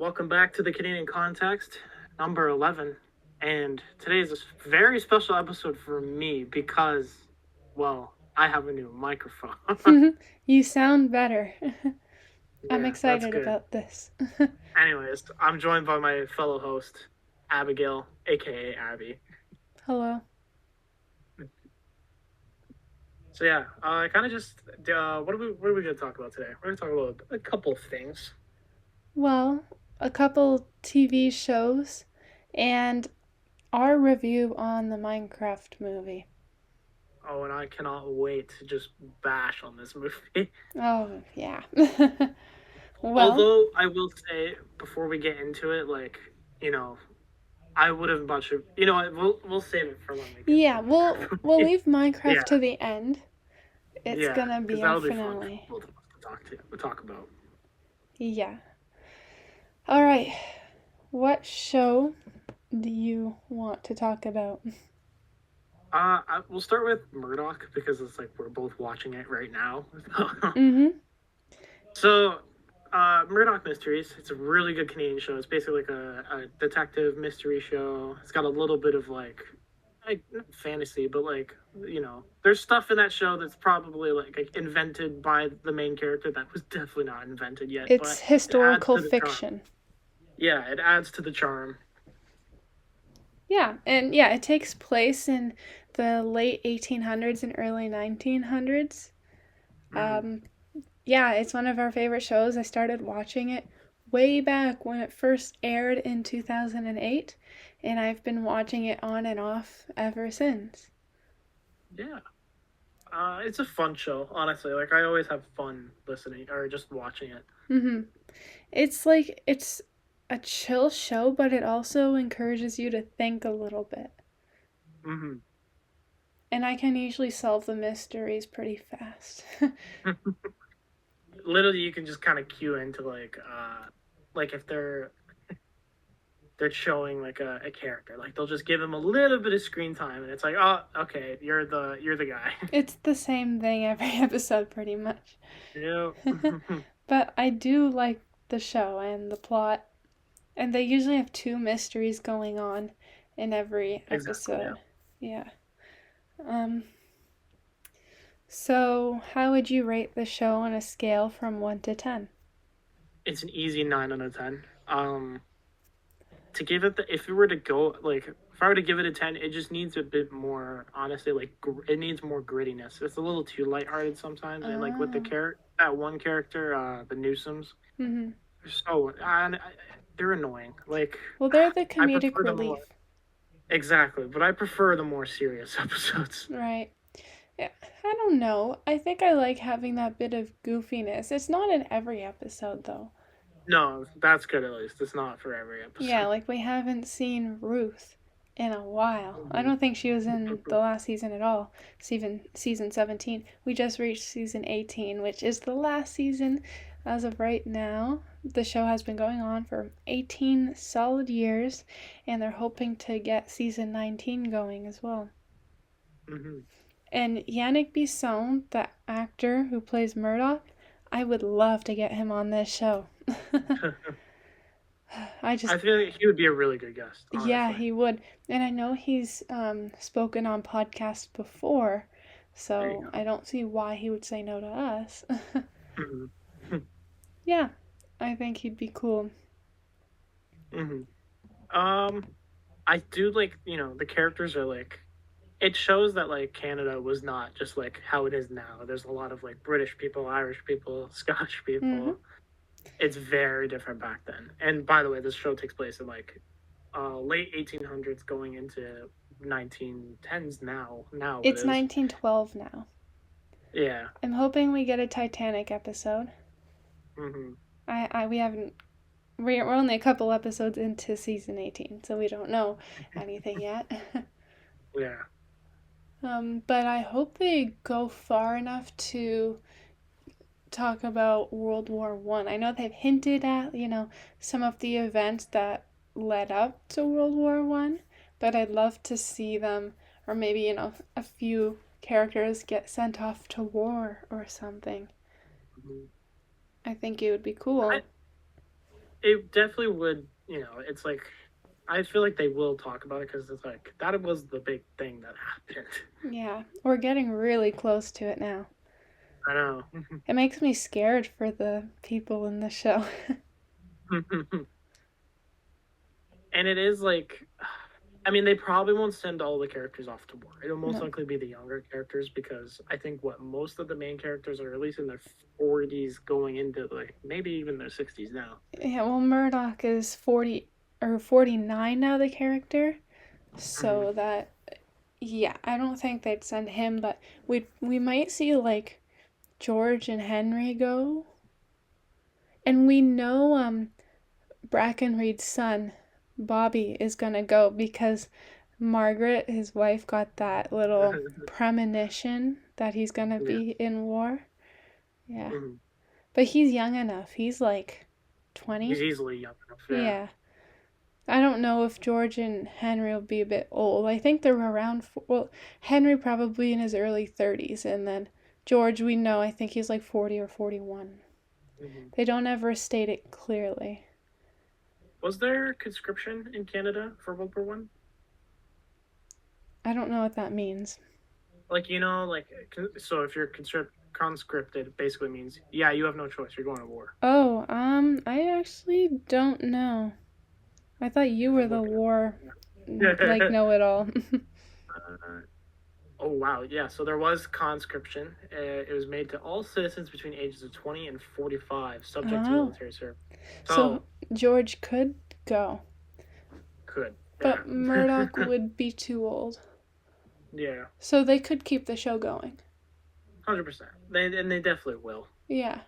Welcome back to the Canadian Context, number 11. And today is a very special episode for me because, well, I have a new microphone. You sound better. I'm Yeah, that's excited good. about this. Anyways, I'm joined by my fellow host, Abigail, aka Abby. Hello. So yeah, I kind of just what are we gonna talk about today? We're gonna talk about a couple of things. Well, a couple TV shows and our review on the Minecraft movie. Oh, and I cannot wait to just bash on this movie. Oh, yeah. Well, Although I will say before we get into it, you know, I would have much of we'll save it for when we get yeah, to we'll Minecraft. leave Minecraft Yeah, to the end. It's yeah, gonna because be our that'll be fun for finale. both of us to talk about. Yeah. All right. What show do you want to talk about? We'll start with Murdoch because it's like we're both watching it right now. Mm-hmm. So, Murdoch Mysteries. It's a really good Canadian show. It's basically like a detective mystery show. It's got a little bit of like not fantasy, but there's stuff in that show that's probably like invented by the main character that was definitely not invented yet, It's but it adds historical to the charm. fiction. Yeah, it adds to the charm. Yeah, and yeah, it takes place in the late 1800s and early 1900s. Mm-hmm. Um, yeah, it's one of our favorite shows. I started watching it way back when it first aired in 2008, and I've been watching it on and off ever since. Yeah. It's a fun show, honestly. Like I always have fun listening or just watching it. Mm-hmm. It's a chill show, but it also encourages you to think a little bit. Mm-hmm. And I can usually solve the mysteries pretty fast. Literally, you can just kind of cue into like if they're showing like a character, like they'll just give him a little bit of screen time, and it's like, oh, okay, you're the guy. It's the same thing every episode, pretty much. Yeah. But I do like the show and the plot, and they usually have two mysteries going on in every Exactly. Yeah. episode. Yeah. Um. So, how would you rate the show on a scale from 1 to 10? It's an easy 9 out of 10. To give it if we were to go like if I were to give it a 10, it just needs a bit more. Honestly, it needs more grittiness. It's a little too lighthearted sometimes, and like with the Oh. character, that one character, the Newsomes, Mhm. so they're annoying. Like Well, they're the I comedic prefer the more relief, exactly, but I prefer the more serious episodes. right? Yeah. I don't know. I think I like having that bit of goofiness. It's not in every episode though. No, that's good at least. It's not for every Yeah, episode. like we haven't seen Ruth in a while. I Mhm. don't think she was in the last season at all. Season 17. We just reached season 18, which is the last season as of right now. The show has been going on for 18 solid years, and they're hoping to get season 19 going as well. Mhm. And Yannick Bisson, the actor who plays Murdoch, I would love to get him on this show. I just I feel like he would be a really good guest, Yeah, honestly. he would. And I know he's spoken on podcasts before, There you so I don't see why he would say no to us. go. Mhm. Yeah, I think he'd be cool. Mhm. Um, I do like the characters are like it shows that like Canada was not just like how it is now. There's a lot of like British people, Irish people, Scottish Hmm. people. It's very different back then. And by the way, this show takes place in like late 1800s going into 1910s now it It's is. 1912 now. Yeah. I'm hoping we get a Titanic episode. Mhm. We haven't. We're only a couple episodes into season 18, so we don't know anything yet. Yeah. But I hope they go far enough to talk about World War One. I know they've hinted at, some of the events that led up to World War One, but I'd love to see them, or maybe, a few characters get sent off to war or something. Mhm. I think it would be I cool. it definitely would. It's like I feel like they will talk about it because it's like that was the big thing that happened. Yeah, we're getting really close to it now. I know. It makes me scared for the people in the show. And it is like, I mean, they probably won't send all the characters off to war. It'll most No. likely be the younger characters because I think what most of the main characters are at least in their 40s going into like maybe even their 60s now. Yeah, well, Murdoch is 40 or 49 now, the character. So that, yeah, I don't think they'd send him, but we might see like George and Henry go. And we know Brackenreed's son, Bobby, is gonna go because Margaret, his wife, got that little premonition that he's gonna Yeah. be in war. Yeah. Mm-hmm. But he's young enough. He's like He's 20. easily young enough. Yeah. Yeah. I don't know if George and Henry will be a bit old. I think they're around, well, Henry probably in his early 30s, and then George, we know, I think he's like 40 or 41. Mm-hmm. They don't ever state it clearly. Was there conscription in Canada for World War One? I don't know what that means. Like so if you're conscripted, it basically means yeah, you have no choice. You're going to war. Oh, I actually don't know. I thought you were the war, like, know-it-all. Oh wow, yeah. So there was conscription. It was made to all citizens between ages of 20 and 45, subject to Oh. military service. So George could go, Could. Yeah. but Murdoch would be too old. Yeah. So they could keep the show going. 100%. They definitely will. Yeah.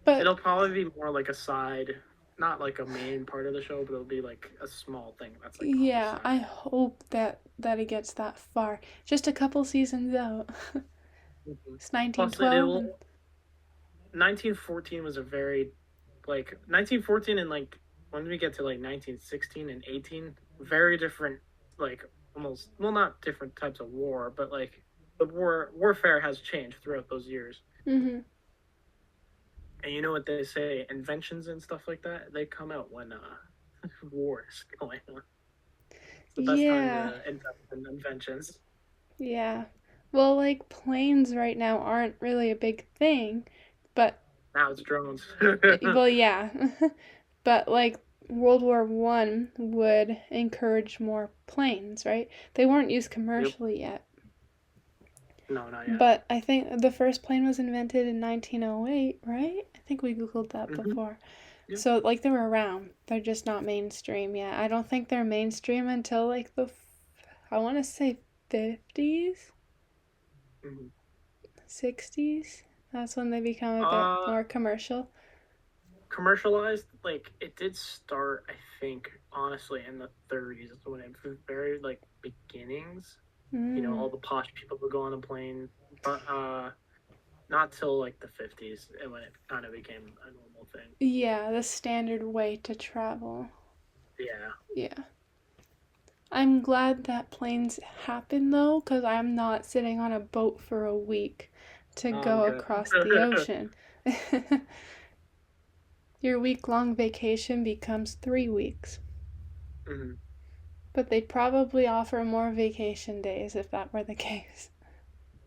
But It'll probably be more like a side, not like a main part of the show, but it'll be like a small thing that's like. yeah, I hope that it gets that far. Just a couple seasons out. Mm-hmm. It's 1912. 1914 was a very, like 1914 and like when we get to like 1916 and 18, very different, like almost, well, not different types of war, but like the warfare has changed throughout those years. Mm-hmm. And you know what they say, inventions and stuff like that, they come out when war is going on. It's the best time to invest in inventions. Yeah. Well, like planes right now aren't really a big thing, but Now it's drones. well, yeah. But like World War One would encourage more planes, right? They weren't used commercially yet. No, not yet. But I think the first plane was invented in 1908, right? I think we Googled that Mm-hmm. before. Yep. So, like, they were around. They're just not mainstream yet. I don't think they're mainstream until, like, I want to say 50s? Mm-hmm. 60s? That's when they become a bit more commercial. Commercialized, like, it did start, I think, honestly, in the 30s. When it was very, like, beginnings. You know, all the posh people would go on a plane, but not till like the 50s and when it kind of became a normal thing. Yeah, the standard way to travel. Yeah. Yeah. I'm glad that planes happen though, because I'm not sitting on a boat for a week to go across the ocean. Your week-long vacation becomes 3 weeks. Mm-hmm. But they'd probably offer more vacation days if that were the case.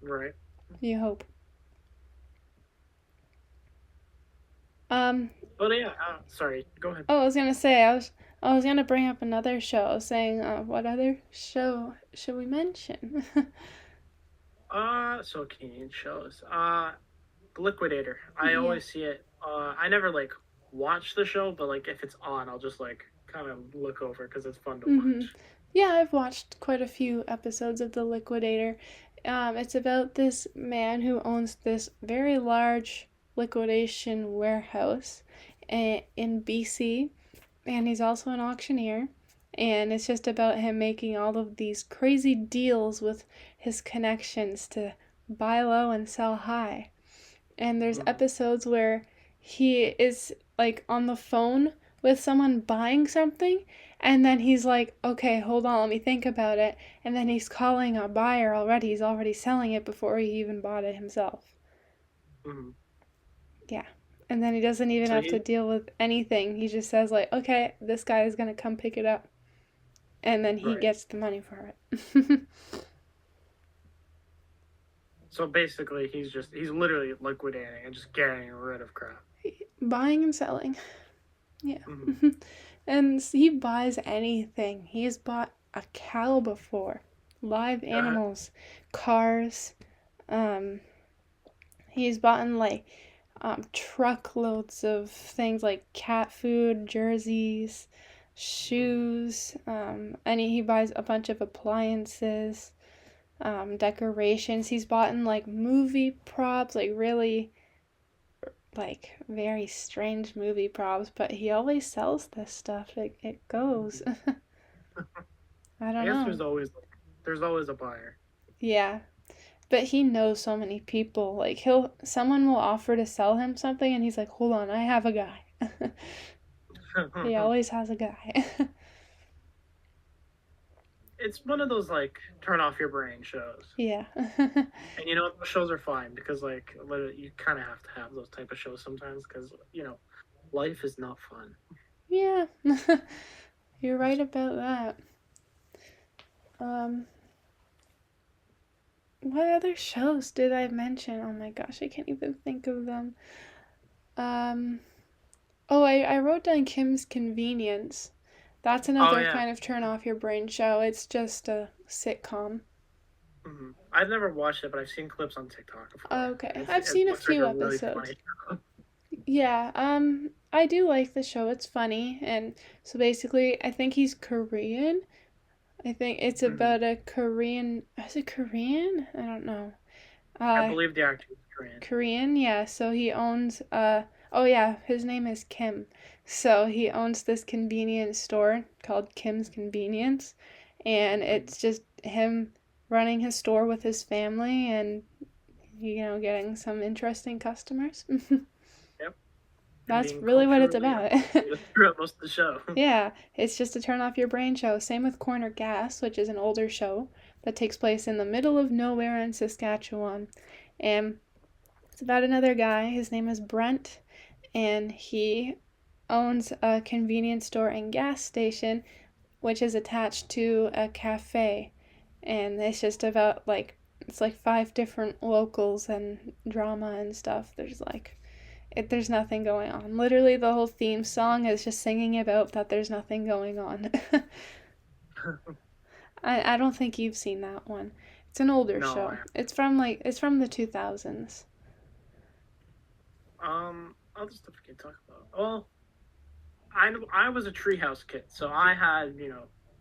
Right. You hope. But yeah, sorry. Go ahead. Oh, I was gonna say I was gonna bring up another show, saying what other show should we mention? So Canadian shows. The Liquidator. I always see it. I never like watch the show, but like if it's on, I'll just like kind of look over because it's fun to watch. Yeah, I've watched quite a few episodes of The Liquidator. It's about this man who owns this very large liquidation warehouse in BC, and he's also an auctioneer. And it's just about him making all of these crazy deals with his connections to buy low and sell high. And there's episodes where he is like on the phone with someone buying something, and then he's like, okay, hold on, let me think about it. And then he's calling a buyer already. He's already selling it before he even bought it himself. Mm-hmm. Yeah. And then he doesn't even So have to he deal with anything. He just says like, "Okay, this guy is gonna come pick it up," and then he right. gets the money for it. So basically, he's literally liquidating and just getting rid of crap. Buying and selling. Yeah. Hmm. And he buys anything. He's bought a cow before, live animals, cars. Um, he's bought like truckloads of things like cat food, jerseys, shoes. And he buys a bunch of appliances, decorations. He's bought in like movie props, like really like very strange movie props, but he always sells this stuff. It goes. I I don't guess know. there's always a buyer. Yeah. But he knows so many people. Like someone will offer to sell him something and he's like, "Hold on, I have a guy." He always has a guy. It's one of those like turn off your brain shows, Yeah. and those shows are fine because like literally you kind of have to have those type of shows sometimes because life is not fun. Yeah. You're right about that. Um what other shows did I mention? Oh my gosh, I can't even think of them. Um Oh, I wrote down Kim's Convenience. That's Oh another yeah. kind of turn off your brain show. It's just a sitcom. I've never watched it, but I've seen clips on TikTok before, and Okay, it's I've it seen a looks like few a really episodes. funny show. Yeah, I do like the show. It's funny, and so basically, I think he's Korean. I think it's Hmm. about a Korean. Is it Korean? I don't know. I Uh, believe the actor is Korean. Korean, yeah. So he owns oh yeah, his name is Kim. So he owns this convenience store called Kim's Convenience, and Hmm. it's just him running his store with his family and getting some interesting customers. Yep, and That's being really what it's culturally about. appropriated throughout most of the show. Yeah, it's just a turn off your brain show. Same with Corner Gas, which is an older show that takes place in the middle of nowhere in Saskatchewan. And it's about another guy. His name is Brent, and he owns a convenience store and gas station, which is attached to a cafe. And it's just about like, it's like five different locals and drama and stuff. There's nothing going on. Literally, the whole theme song is just singing about that there's nothing going on. I don't think you've seen that one. It's an older No, show. It's from the 2000s. I'll just forget to talk about. Well, I was a Treehouse kid, so I had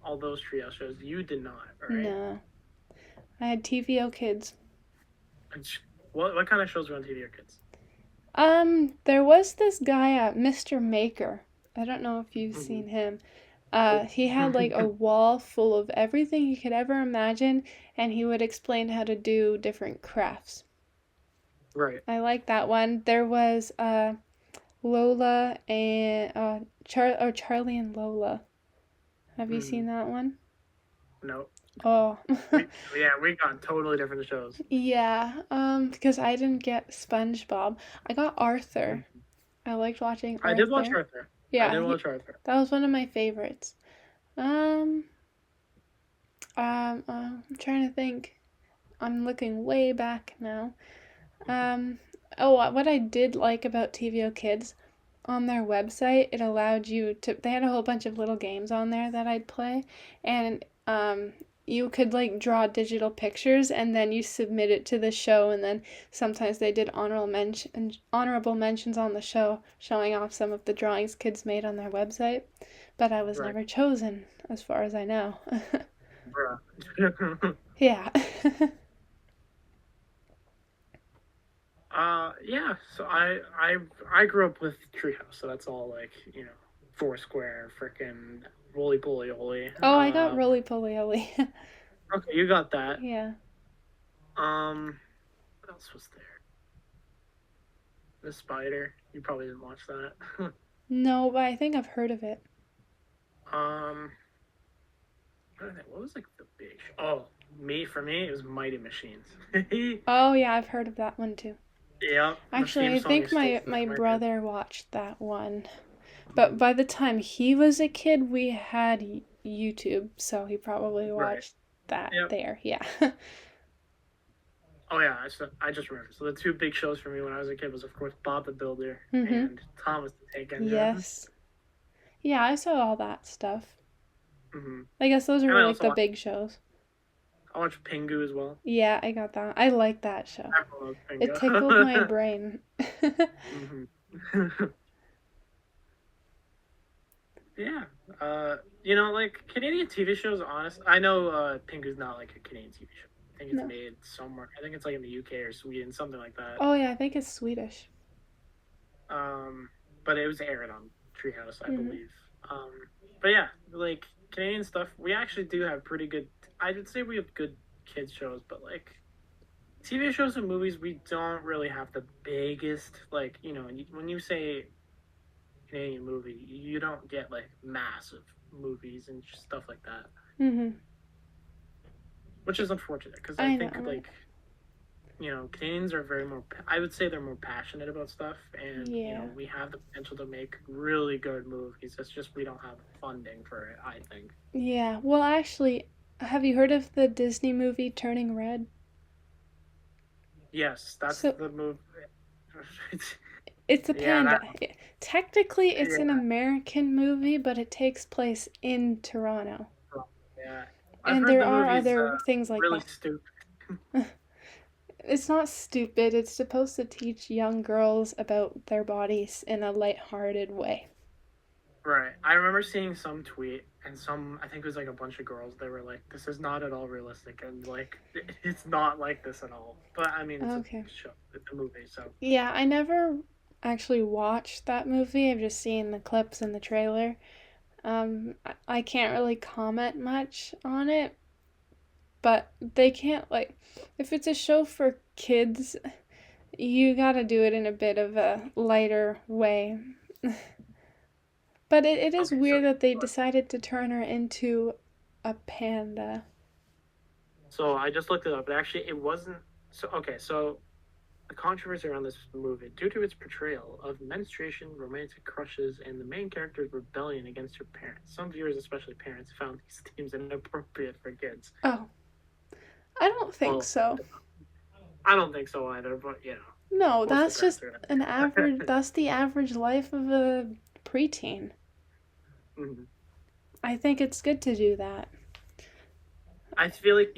all those Treehouse shows. You did not, right? No, I had TVO Kids. What kind of shows were on TV or kids? There was this guy, Mr. Maker. I don't know if you've Hmm. seen him. Nope. He had like a wall full of everything you could ever imagine, and he would explain how to do different crafts. Right. I like that one. There was Lola and Charlie and Lola. Have you Hmm. seen that one? No. Oh. We got totally different shows. Yeah, because I didn't get SpongeBob. I got Arthur. Mhm. I liked watching I did watch Arthur. Arthur. I Yeah, did watch Arthur. that was one of my favorites. Um, I'm trying to think. I'm looking way back now. Um, oh, what I did like about TVO Kids, on their website, it allowed you to, they had a whole bunch of little games on there that I'd play, and you could like draw digital pictures and then you submit it to the show, and then sometimes they did honorable mentions on the show showing off some of the drawings kids made on their website, but I was Right. never chosen as far as I know. Bruh. Yeah. Yeah. So I grew up with Treehouse, so that's all like Foursquare, frickin' Roly Poly Oly. Oh, I got Roly Poly Oly. Okay, you got that. Yeah. What else was there? The Spider. You probably didn't watch that. No, but I think I've heard of it. um, what was like the big show? Oh, for me, it was Mighty Machines. Oh, yeah, I've heard of that one too. Yeah, the Actually, theme I song think is still my stuck in my head. brother watched that one. But Mhm. by the time he was a kid, we had YouTube, so he probably Right. watched that Yep. there. Yeah. Oh yeah, I just remember. So the two big shows for me when I was a kid was of course Bob the Builder Mhm. and Thomas the Tank Engine. Yes. Yeah, I saw all that stuff. Hmm. I guess those And are I like also the big shows. watched Pingu as well. Yeah, I got that. I like that show. Everyone loves It tickled my Pingu. brain. Hmm. Yeah. Like Canadian TV shows. Honest, I know Pingu's not like a Canadian TV show. I think it's No. made somewhere. I think it's like in the UK or Sweden, something like that. Oh yeah, I think it's Swedish. Um, but it was aired on Treehouse, I Mhm. believe. Um, but yeah, like Canadian stuff, we actually do have pretty good. I would say we have good kids shows, but like TV shows and movies, we don't really have the biggest. Like when you say Canadian movie, you don't get like massive movies and stuff like that, Mhm. which is unfortunate because I I think know. like Canadians are very more. I would say they're more passionate about stuff, and Yeah. we have the potential to make really good movies. It's just we don't have funding for it. I think. Yeah. Well, actually, have you heard of the Disney movie Turning Red? Yes, that's So the movie. it's a Yeah, panda. that. Technically, it's an Yeah, American movie, but it takes place in Toronto. yeah. I've And heard there the are movie's other things like really that. stupid. It's not stupid. It's supposed to teach young girls about their bodies in a lighthearted way. Right. I remember seeing some tweet and I think it was like a bunch of girls. They were like, "This is not at all realistic," and like, it's not like this at all. But I mean, it's a Okay. show, it's a movie, so. Yeah, I never actually watched that movie. I've just seen the clips and the trailer. I can't really comment much on it, but they can't, like, if it's a show for kids, you gotta do it in a bit of a lighter way. But it is Okay, so weird that they decided to turn her into a panda. I just looked it up. But actually, it wasn't. So okay, so the controversy around this movie, due to its portrayal of menstruation, romantic crushes, and the main character's rebellion against her parents, some viewers, especially parents, found these themes inappropriate for kids. Oh, I don't think Well, so. I don't think so either, but No, most of that's the parents just are an gonna. average, that's the average life of a preteen. Mhm. I think it's good to do that. I feel like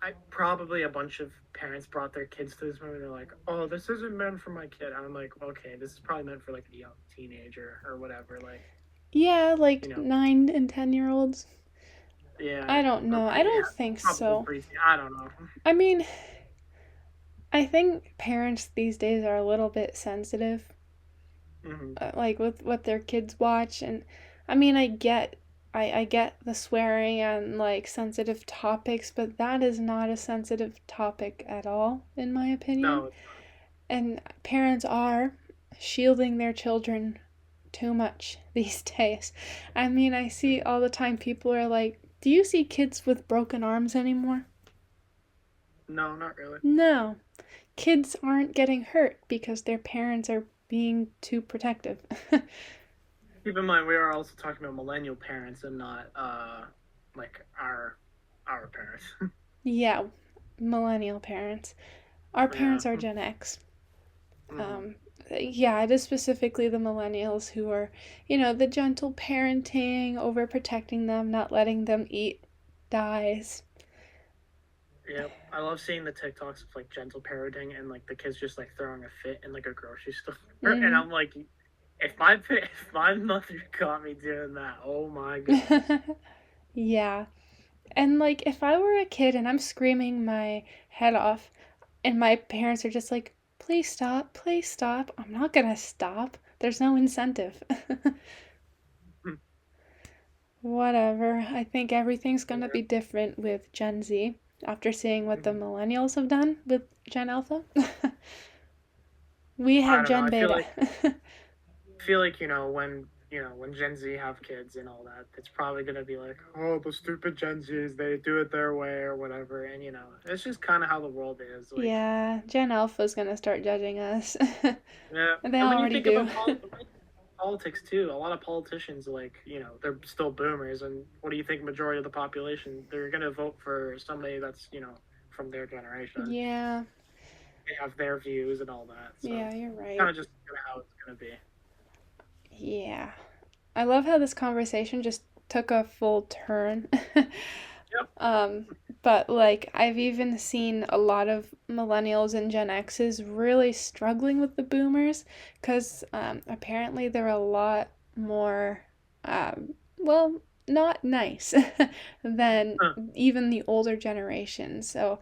I probably a bunch of parents brought their kids to this movie. And they're like, "Oh, this isn't meant for my kid." And I'm like, "Okay, this is probably meant for like a young teenager or whatever." Like, Yeah, you like know, 9 and 10 year olds. yeah, I don't or know. I yeah, don't think probably so. preteen. I don't know. I mean, I think parents these days are a little bit sensitive, Hmm. like with what their kids watch, and I mean, I get the swearing and like sensitive topics, but that is not a sensitive topic at all, in my opinion. No, And parents are shielding their children too much these days. I mean, I see all the time people are like, "Do you see kids with broken arms anymore?" no, not really. No. Kids aren't getting hurt because their parents are being too protective. Keep in mind, we are also talking about millennial parents and not like our parents. Yeah, millennial parents. Our Yeah. parents are Gen X. Hmm. Um, yeah, it is specifically the millennials who are, the gentle parenting, overprotecting them, not letting them eat dies. Yep. I love seeing the TikToks of like gentle parenting and like the kids just like throwing a fit in like a grocery store, and Mm-hmm. I'm like, if my mother caught me doing that, oh my goodness. Yeah. And like if I were a kid and I'm screaming my head off and my parents are just like, please stop, I'm not gonna stop. There's no incentive. Hmm. Whatever. I think everything's gonna Yeah. be different with Gen Z after seeing what the Mhm. millennials have done with Gen Alpha. We I have don't know. Gen Beta. I feel like when when Gen Z have kids and all that, it's probably gonna be like, oh, the stupid Gen Zs, they do it their way or whatever, and it's just kind of how the world is. Like, Yeah, Gen Alpha's gonna start judging us. yeah, They and when you already think do. about politics too, a lot of politicians, like, they're still boomers, and what do you think? Majority of the population, they're gonna vote for somebody that's from their generation. Yeah, They have their views and all that, so yeah, you're it's kind right. of just how it's gonna be. Yeah. I love how this conversation just took a full turn. Yep. Um, but like I've even seen a lot of millennials and Gen X's really struggling with the boomers because apparently they're a lot more, well, not nice than Huh. even the older generation. So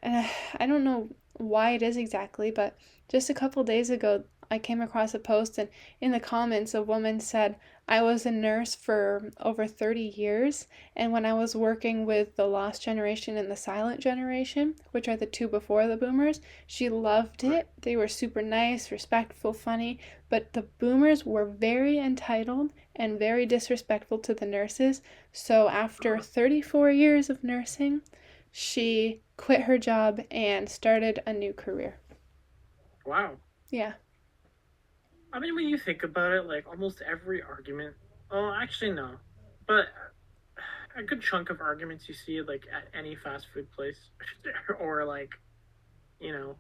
I don't know why it is exactly, but just a couple days ago, I came across a post, and in the comments, a woman said, I was a nurse for over 30 years, and when I was working with the lost generation and the silent generation, which are the two before the boomers, she loved Right. it. They were super nice, respectful, funny, but the boomers were very entitled and very disrespectful to the nurses. So after Uh-huh. 34 years of nursing, she quit her job and started a new career. Wow. Yeah. I mean, when you think about it, like almost every argument. Oh, actually, no. But a good chunk of arguments you see, like at any fast food place, or like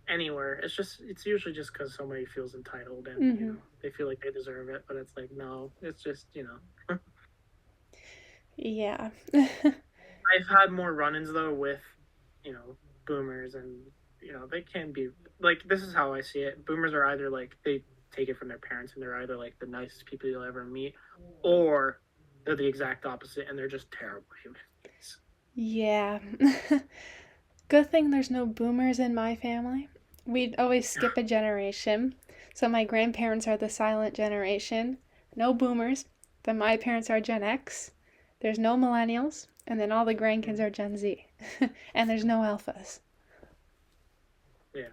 anywhere. It's usually just because somebody feels entitled and Mm-hmm. they feel like they deserve it. But it's like no, it's just Yeah. I've had more run-ins though with boomers, and they can be like, this is how I see it. Boomers are either like they take it from their parents and they're either like the nicest people you'll ever meet, or they're the exact opposite and they're just terrible human beings. Yeah. Good thing there's no boomers in my family. We'd always skip a generation. So my grandparents are the silent generation. No boomers. Then my parents are Gen X. There's no millennials. And then all the grandkids are Gen Z. And there's no alphas. Yeah,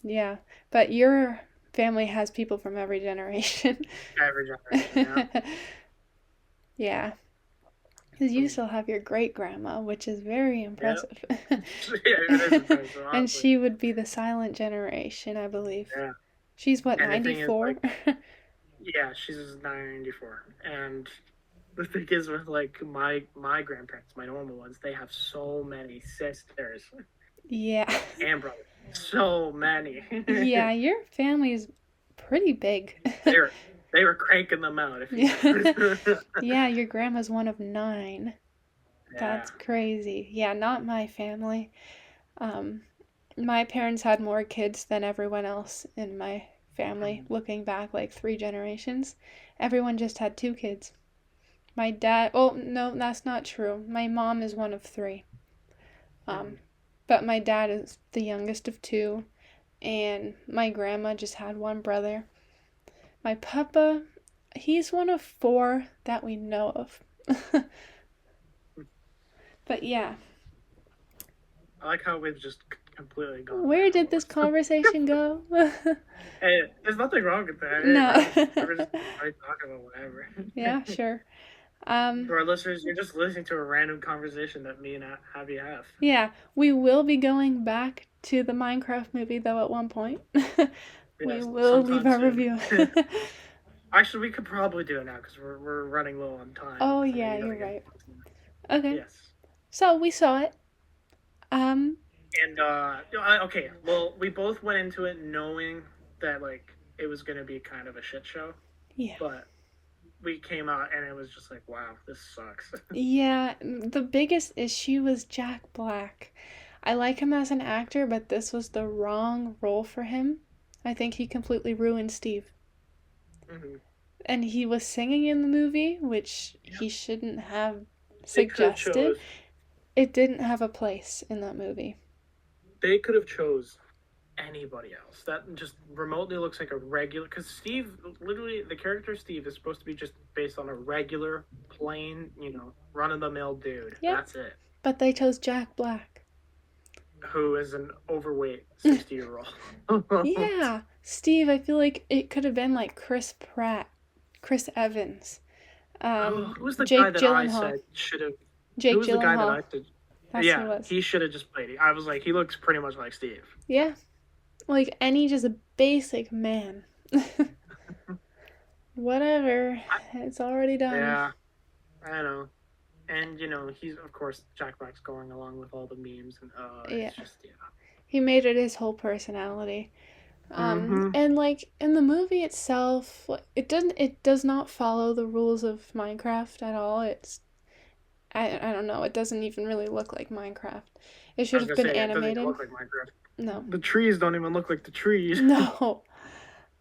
Yeah. But your family has people from every generation. every generation. Yeah. Yeah. Because you still have your great grandma, which is very Yeah. impressive. Yeah, it is impressive, And honestly. she would be the silent generation, I believe. Yeah. She's what, And the thing is, 94? like, yeah, she's 94, and the thing is with like my grandparents, my normal ones, they have so many sisters Yeah. and brothers, so many. Yeah, your family is pretty big. they were they were cranking them out, if you Yeah. know. Yeah, your grandma's one of 9. Yeah. That's crazy. Yeah, not my family. Um, my parents had more kids than everyone else in my family, looking back like 3 generations. Everyone just had 2 kids. My dad, oh, no, that's not true. My mom is one of 3. Um, but my dad is the youngest of 2, and my grandma just had one brother. My papa, he's one of 4 that we know of. But yeah, I like how we've just completely gone where there did this almost. conversation go? Hey, there's nothing wrong with that. Hey, No. we're just talking about whatever. Yeah, sure. To our listeners, you're just listening to a random conversation that me and Abby have. Yeah, we will be going back to the Minecraft movie though at one point. We Yes, will leave sometime our soon. review. Actually, we could probably do it now because we're running low on time. Oh I know yeah, you gotta you're get. right. Okay. Yes. So we saw it. Um, And okay, well, we both went into it knowing that like it was gonna be kind of a shit show, yeah. but we came out and it was just like, wow, this sucks. Yeah, the biggest issue was Jack Black. I like him as an actor, but this was the wrong role for him. I think he completely ruined Steve. Mhm. And he was singing in the movie, which Yeah. he shouldn't have They could have suggested. chose. It didn't have a place in that movie. They could have chose anybody else that just remotely looks like a regular. Because Steve, literally, the character Steve is supposed to be just based on a regular, plain, run of the mill dude. Yep. That's it. But they chose Jack Black. Who is an overweight 60-year-old. Yeah. Steve, I feel like it could have been like Chris Pratt. Chris Evans, Oh, who was the guy Jake that I Gyllenhaal. said should have? Who Jake was the guy that Gyllenhaal. I said? That's who it Yeah, was. he should have just played it. I was like, he looks pretty much like Steve. Yeah, like any just a basic man. Whatever, I, it's already done. yeah, I know. And he's of course Jack Black's going along with all the memes, and Yeah, it's just he made it his whole personality. Mm-hmm. And like in the movie itself, it does not follow the rules of Minecraft at all. I don't know, it doesn't even really look like Minecraft. It I should was have gonna been say it doesn't even animated. look like Minecraft. No. The trees don't even look like the trees. No.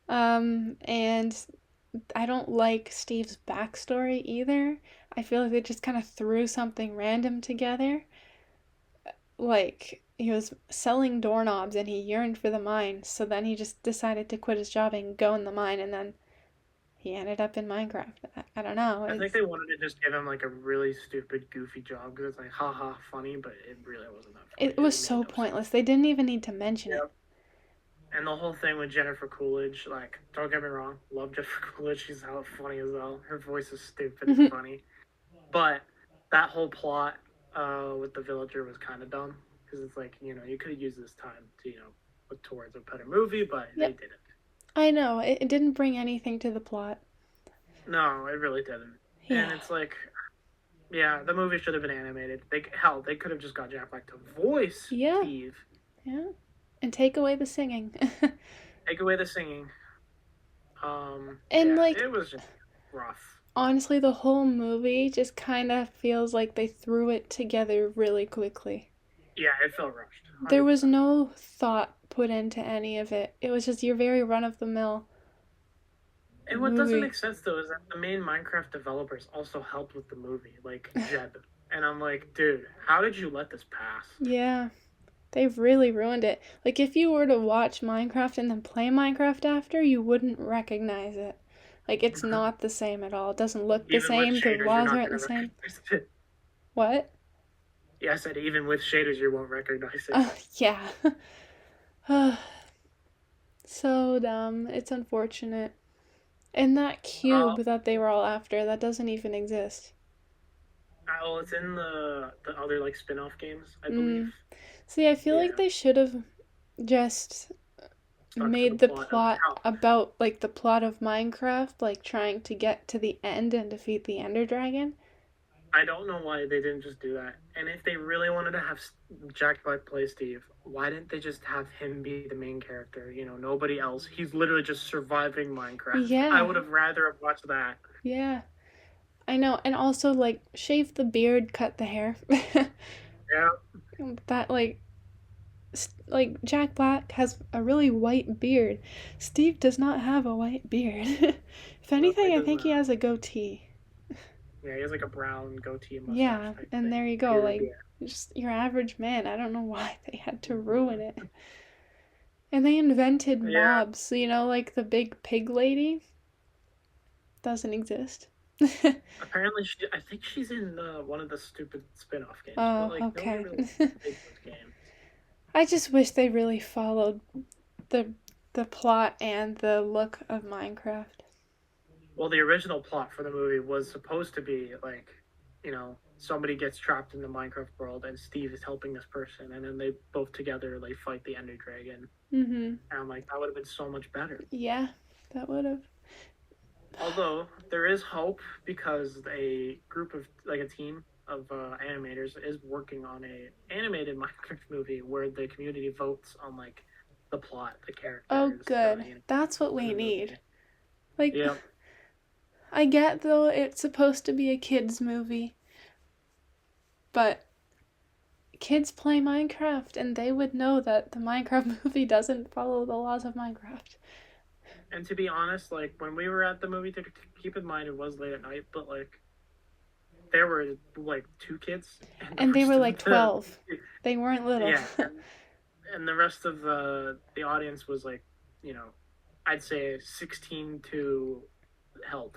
And I don't like Steve's backstory either. I feel like they just kind of threw something random together. Like, he was selling doorknobs and he yearned for the mine, so then he just decided to quit his job and go in the mine, and then he ended up in Minecraft. I don't know. I think they wanted to just give him like a really stupid, goofy job because it's like, haha, funny, but it really wasn't that funny. It was It made so no sense. pointless. They didn't even need to mention it. Yep. And the whole thing with Jennifer Coolidge, like, don't get me wrong, love Jennifer Coolidge. She's how funny as hell. Her voice is stupid and funny. But that whole plot with the villager was kind of dumb because it's like, you could have used this time to, put towards a better movie, but they Yep. didn't. I know. It didn't bring anything to the plot. No, it really didn't. Yeah. And it's like, yeah, the movie should have been animated. They could have just got Jack Black to voice Steve. Yeah. And take away the singing. Take away the singing. And yeah, like, it was just rough. honestly, the whole movie just kind of feels like they threw it together really quickly. Yeah, it felt rushed. 100%. There was no thought put into any of it. It was just your very run of the mill. And what doesn't make sense though is that the main Minecraft developers also helped with the movie, like Jed. And I'm like, dude, how did you let this pass? Yeah. They've really ruined it. Like, if you were to watch Minecraft and then play Minecraft after, you wouldn't recognize it. Like, it's not the same at all. It doesn't look the Even same. with The shaders, you're laws not aren't the gonna same. recognize it. What? Yeah, I said even with shaders, you won't recognize it. Yeah. So dumb. It's unfortunate. And that cube that they were all after, that doesn't even exist. Well, it's in the other like spin-off games, I believe. See, I feel like they should have just made the plot about like the plot of Minecraft, like trying to get to the end and defeat the Ender Dragon. I don't know why they didn't just do that. And if they really wanted to have Jack Black play Steve, why didn't they just have him be the main character? Nobody else. He's literally just surviving Minecraft. Yeah. I would have rather have watched that. Yeah. I know. And also, like, shave the beard, cut the hair. Yeah. That, like, Jack Black has a really white beard. Steve does not have a white beard. If anything, I think he has a goatee. Yeah, he has like a brown goatee mustache. Yeah, and there you go. Beard, like, just your average man. I don't know why they had to ruin it. And they invented mobs. Like the big pig lady doesn't exist. Apparently, I think she's in one of the stupid spin-off games. Oh, but, like, okay. Really games. I just wish they really followed the plot and the look of Minecraft. Well, the original plot for the movie was supposed to be like, somebody gets trapped in the Minecraft world and Steve is helping this person, and then they both together like fight the Ender Dragon. And I'm like, that would have been so much better. Yeah, that would have. Although there is hope because a group of a team of animators is working on a animated Minecraft movie where the community votes on like the plot, the characters. Oh, good. That's what we need. Like, yeah. I get though it's supposed to be a kids movie, but kids play Minecraft and they would know that the Minecraft movie doesn't follow the laws of Minecraft. And to be honest, like when we were at the movie theater, keep in mind it was late at night, but like there were like 2 kids, and they were like 12. They weren't little. Yeah, and the rest of the audience was like, I'd say 16 to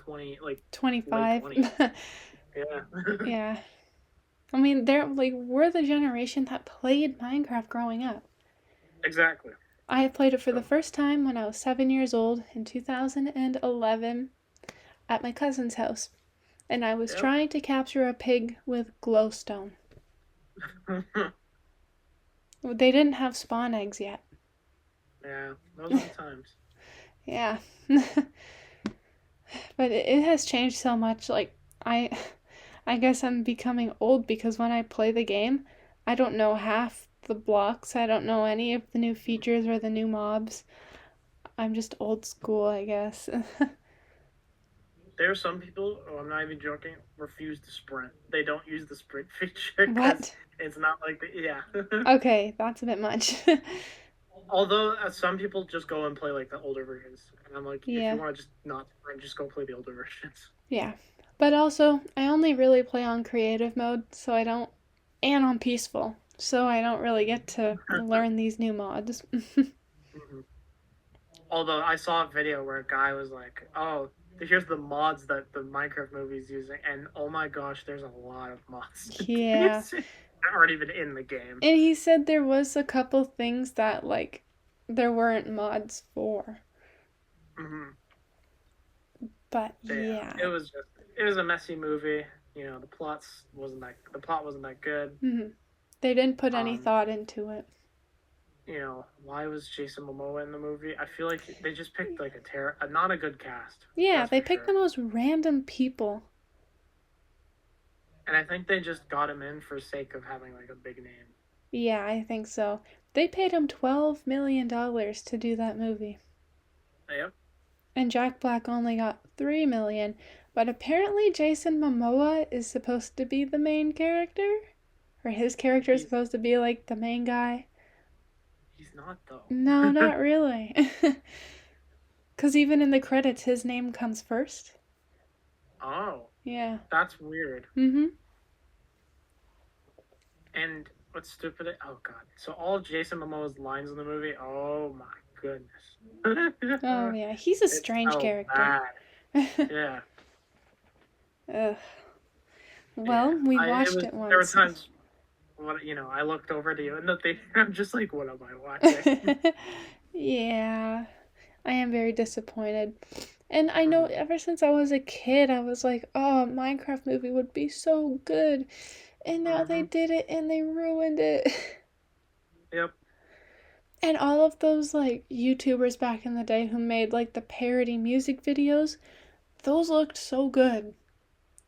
20, like 25. 20. Yeah. Yeah. I mean, we're the generation that played Minecraft growing up. Exactly. I played it for the first time when I was 7 years old in 2011. at my cousin's house, and I was Yep. trying to capture a pig with glowstone. They didn't have spawn eggs yet. Yeah, those are the times. Yeah. But it has changed so much. Like, I I guess I'm becoming old because when I play the game, I don't know half the blocks. I don't know any of the new features or the new mobs. I'm just old school, I guess. There are some people, oh, I'm not even joking, refuse to sprint. They don't use the sprint feature because What? it's not like the, yeah. Okay, that's a bit much. Although some people just go and play like the older versions, and I'm like, if you Yeah. want to just not sprint, just go play the older versions. Yeah. But also, I only really play on creative mode, so I don't, and on peaceful, so I don't really get to learn these new mods. Mhm. Although I saw a video where a guy was like, "Oh, here's the mods that the Minecraft movie is using," and oh my gosh, there's a lot of mods Yeah. that aren't even in the game. And he said there was a couple things that, like, there weren't mods for. Hmm. But So yeah, yeah. it was a messy movie. You know, the plot wasn't that good. They didn't put any Um, thought into it. you know, why was Jason Momoa in the movie? I feel like they just picked like a not a good cast. Yeah, That's they for picked the sure. most random people. And I think they just got him in for sake of having like a big name. Yeah, I think so. They paid him $12 million to do that movie. Yep. And Jack Black only got 3 million. But apparently Jason Momoa is supposed to be the main character? Or his character is He's supposed to be like the main guy? he's not though. No, not really. Because even in the credits, his name comes first. Oh, Yeah. that's weird. Mm-hmm. And what's stupid? Oh god. So all of Jason Momoa's lines in the movie. Oh my goodness. Oh, yeah. He's a It's strange so character. bad. Yeah. Ugh. Yeah. Well, we I it watched was it there were once. times when I looked over to you and the thing I'm just like, what am I watching? Yeah, I am very disappointed. And I know Mhm. ever since I was a kid, I was like, oh, a Minecraft movie would be so good. And now they Mhm. did it and they ruined it. Yep. And all of those like YouTubers back in the day who made like the parody music videos, those looked so good.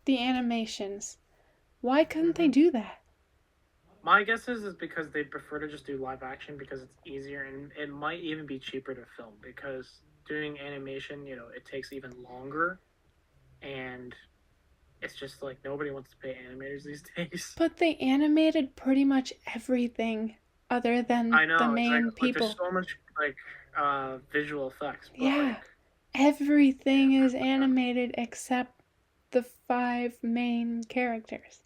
The animations. Why couldn't they Mhm. do that? My guess is because they prefer to just do live action because it's easier and it might even be cheaper to film because doing animation, it takes even longer and it's just like nobody wants to pay animators these days. But they animated pretty much everything other than I the know, it's like main there's people. so much like visual effects, but Yeah, like everything yeah. is animated except the five main characters.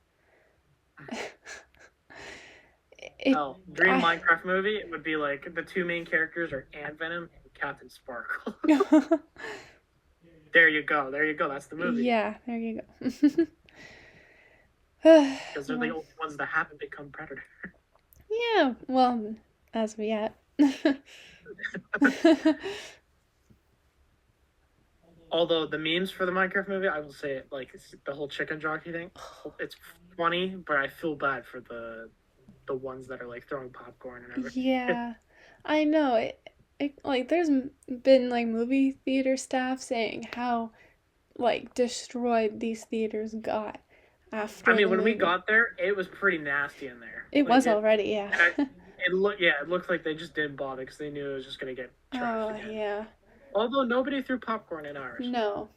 It, Hell, dream I, Minecraft movie, it would be like the two main characters are Ant Venom and Captain Sparkle. There you go. There you go. That's the movie. yeah, there you go. Because they're the Well, only ones that haven't become Predator. yeah, well, as of yet. Although the memes for the Minecraft movie, I will say it like it's the whole chicken jockey thing. It's funny, but I feel bad for the ones that are like throwing popcorn and everything. Yeah, I know. Like, there's been like movie theater staff saying how like destroyed these theaters got I after mean, the when we movie. got there, it was pretty nasty in there. It Like was it, already, yeah. and I, it looked yeah, it looked like they just didn't bother because they knew it was just gonna get trashed Oh, again. yeah. Although nobody threw popcorn in ours. No.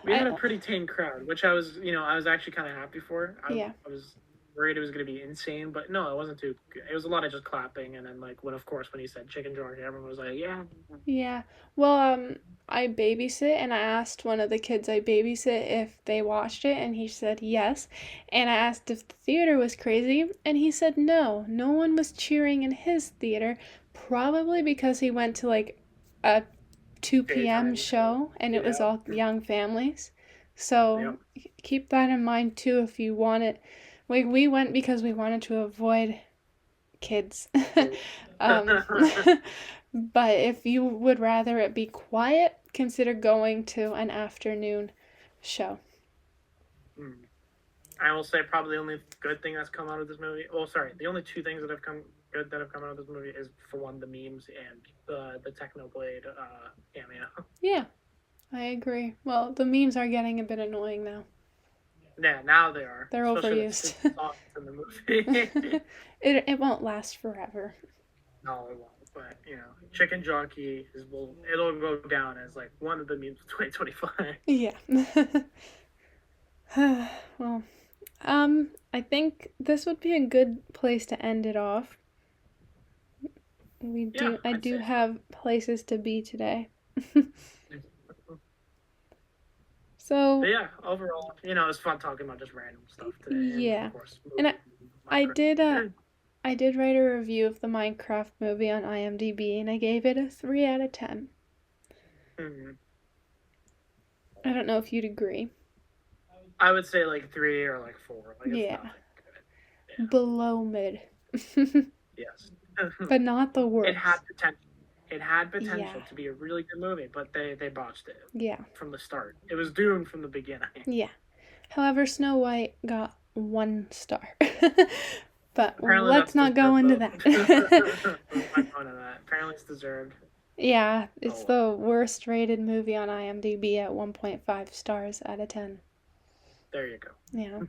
We had a I pretty tame crowd, which I was actually kind of happy for. Yeah. I was worried it was going to be insane, but no, it wasn't too good. It was a lot of just clapping, and then like when he said chicken jockey, everyone was like, yeah. Yeah. Well, I babysit and I asked one of the kids I babysit if they watched it and he said yes. And I asked if the theater was crazy and he said no. No one was cheering in his theater, probably because he went to like a 2 p.m. Daytime show. show and it was Yeah. all young families. So Yep. keep that in mind too if you want it. We went because we wanted to avoid kids. um, But if you would rather it be quiet, consider going to an afternoon show. Mm. I will say probably the only good thing that's come out of this movie. Well, sorry, the only two things that have come good that have come out of this movie is, for one, the memes and the Technoblade cameo. Yeah, I agree. Well, the memes are getting a bit annoying now. Yeah, now they are. They're Especially overused. the songs in the movie. It won't last forever. No, it won't. But Chicken Jockey it'll go down as like one of the memes of 2025. Yeah. Well, I think this would be a good place to end it off. Yeah, I I'd do say have places to be today. so. So, But yeah, overall, it was fun talking about just random stuff today, and yeah. of course, And movies and I Minecraft. did Yeah. I did write a review of the Minecraft movie on IMDb and I gave it a 3 out of 10. Mm-hmm. I don't know if you'd agree. I would say like 3 or like 4. Like, it's Yeah. nothing good. Yeah. Below mid. Yes. But not the worst. It had potential. It had potential Yeah. to be a really good movie, but they botched it Yeah. from the start. It was doomed from the beginning. Yeah. However, Snow White got 1 star. But Apparently let's not go into that. I'm going to that. Apparently it's deserved. Yeah, it's Oh, the worst rated movie on IMDb at 1.5 stars out of 10. there you go. Yeah.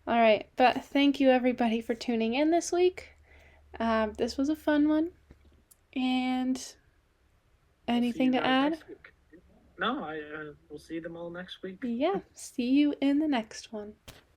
All right, but thank you everybody for tuning in this week. This was a fun one. And anything to add? No, we'll see them all next week. Yeah, see you in the next one.